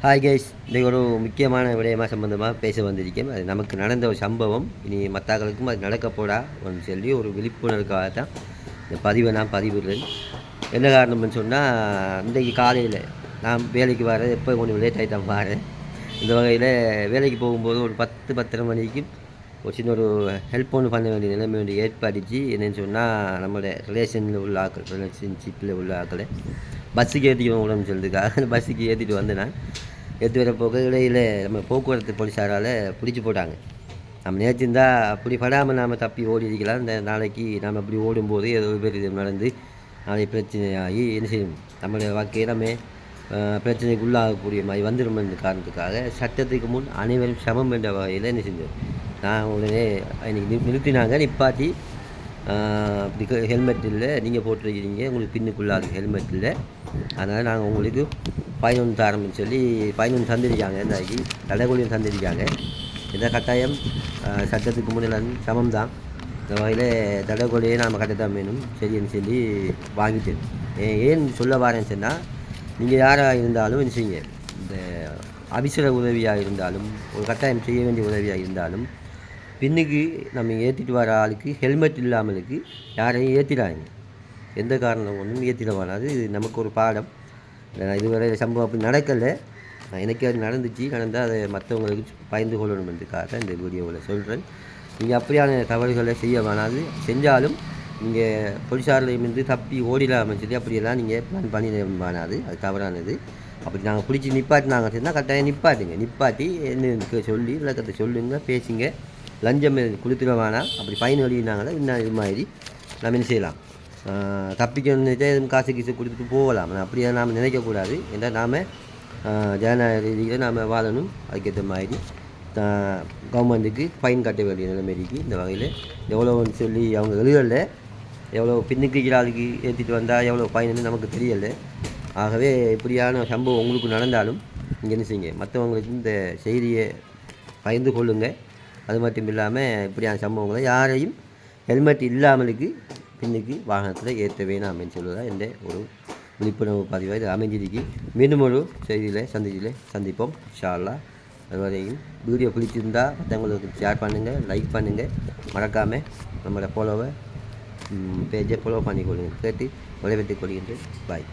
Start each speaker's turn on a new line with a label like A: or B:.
A: Hi guys, இன்றைக்கு ஒரு முக்கியமான விடயமாக சம்பந்தமாக பேச வந்திருக்கேன். அது நமக்கு நடந்த ஒரு சம்பவம். இனி மற்றவர்களுக்கும் அது நடக்கப்போடா ஒன்று சொல்லி ஒரு விழிப்புணர்வுக்காக தான் இந்த பதிவை நான் பதிவிடுறேன். என்ன காரணம்னு சொன்னால், இன்றைக்கு காலையில் நான் வேலைக்கு வரேன். எப்போ கொஞ்சம் லேட் ஆகி தான் வரேன். இந்த வகையில் வேலைக்கு போகும்போது ஒரு 10-10:30 மணிக்கு ஒரு சின்ன ஒரு ஹெல்ப் ஒன்று பண்ண வேண்டிய நிலைமை வேண்டி ஏற்படுச்சு. என்னென்னு சொன்னால், நம்மளோட ரிலேஷனில் உள்ள ஆக்கள், ரிலேஷன்ஷிப்பில் உள்ள ஆக்களை பஸ்ஸுக்கு ஏற்றிக்கணும் உடம்பு சொல்றதுக்காக பஸ்ஸுக்கு ஏற்றிட்டு வந்து நான் ஏற்றி வர போக இடையில் நம்ம போக்குவரத்து போலீஸாரால் பிடிச்சி போட்டாங்க. நம்ம நேர்த்திருந்தா அப்படி படாமல் நாம் தப்பி ஓடி இருக்கலாம். இந்த நாளைக்கு நாம் அப்படி ஓடும்போது ஏதோ இது நடந்து நாளை பிரச்சனையாகி என்ன செய்யும், நம்மளுடைய வாழ்க்கையை நம்ம பிரச்சனைக்கு உள்ளாகக்கூடிய மாதிரி வந்துடும் என்ற காரணத்துக்காக சட்டத்துக்கு முன் அனைவரும் சமம் என்ற வகையில் என்ன செஞ்சோம், நான் உடனே இன்னைக்கு நிறுத்தினாங்க. நிப்பாட்டி இப்படி ஹெல்மெட் இல்லை, நீங்கள் போட்டிருக்கிறீங்க, உங்களுக்கு பின்னுக்குள்ளாது ஹெல்மெட் இல்லை, அதனால் நாங்கள் உங்களுக்கு ஃபைன் ஒன்று தரோம்னு சொல்லி ஃபைன் ஒன்று தந்திருக்காங்க. இன்றைக்கி தடைகொலியும் தந்திருக்காங்க. இந்த கட்டாயம் சட்டத்துக்கு முன்னில் சமம் தான். இந்த வகையில் தடைகொலியை நாம் கட்டத்தான் வேணும் சரின்னு சொல்லி வாங்கிட்டு ஏன் சொல்ல வரேன்னு சொன்னால், நீங்கள் யாராக இருந்தாலும் என்ன செய்யுங்க, இந்த அவசர உதவியாக இருந்தாலும் ஒரு கட்டாயம் செய்ய வேண்டிய உதவியாக இருந்தாலும் பின்னுக்கு நம்ம ஏற்றிட்டு வர ஆளுக்கு ஹெல்மெட் இல்லாமலுக்கு யாரையும் ஏற்றிடாங்க. எந்த காரணம் ஒன்றும் ஏற்றிட வேணாது. இது நமக்கு ஒரு பாடம். இதுவரை சம்பவம் அப்படி நடக்கலை, எனக்கு அது நடந்தால் அதை மற்றவங்களுக்கு பயந்து கொள்ளணுன்றதுக்காக இந்த வீடியோவில் சொல்கிறேன். நீங்கள் அப்படியான தவறுகளை செய்ய வேணாது. செஞ்சாலும் நீங்கள் போலீஸாரிலிருந்து தப்பி ஓடிடாமல் சொல்லி அப்படியெல்லாம் நீங்கள் பிளான் பண்ணி வேணாது. அது தவறானது. அப்படி நாங்கள் பிடிச்சி நிப்பாட்டினாங்க சொன்னால் கட்டாயம் நிப்பாட்டி என்ன சொல்லி விளக்கத்தை சொல்லுங்கள், பேசுங்க. லஞ்சம் கொடுத்துட வேணாம். அப்படி ஃபைன் எழுதினாங்களே இன்னும் இது மாதிரி நம்ம என்ன செய்யலாம், தப்பிக்கணுன்னுட்டு எதுவும் காசு கொடுத்துட்டு போகலாம். அப்படியே நாம் நினைக்கக்கூடாது. ஏன்னா நாம் ஜனநாயக ரீதியில் நாம் வாழணும். அதுக்கேற்ற மாதிரி கவர்மெண்ட்டுக்கு ஃபைன் கட்ட வேண்டிய நிலைமைக்கு இந்த வகையில் எவ்வளோன்னு சொல்லி அவங்க எழுதலை. எவ்வளோ பின்னுக்கு ஆளுக்கு ஏற்றிட்டு வந்தால் எவ்வளோ ஃபைன்னு நமக்கு தெரியலை. ஆகவே இப்படியான சம்பவம் உங்களுக்கு நடந்தாலும் நீங்கள் என்ன செய்யுங்க, மற்றவங்களுக்கு இந்த செய்தியை பயந்து கொள்ளுங்கள். அது மட்டும் இல்லாமல் இப்படியான சம்பவங்களை யாரையும் ஹெல்மெட் இல்லாமலுக்கு பின்னுக்கு வாகனத்தில் ஏற்ற வேணாம் அப்படின்னு சொல்லுவதாக என்ற ஒரு விழிப்புணர்வு பதிவாக இது அமைஞ்சிருக்கு. மீண்டும் ஒரு செய்தியில் சந்திப்போம் இன்ஷா அல்லாஹ். அதுவரையும் வீடியோ பிடிச்சிருந்தால் மற்றவங்களுக்கு ஷேர் பண்ணுங்கள், லைக் பண்ணுங்கள். மறக்காமல் நம்மளோட பேஜை ஃபாலோ பண்ணிக்கொள்ளுங்கள். கேட்டு விளைவிட்டுக் கொள்கின்றேன். பாய்.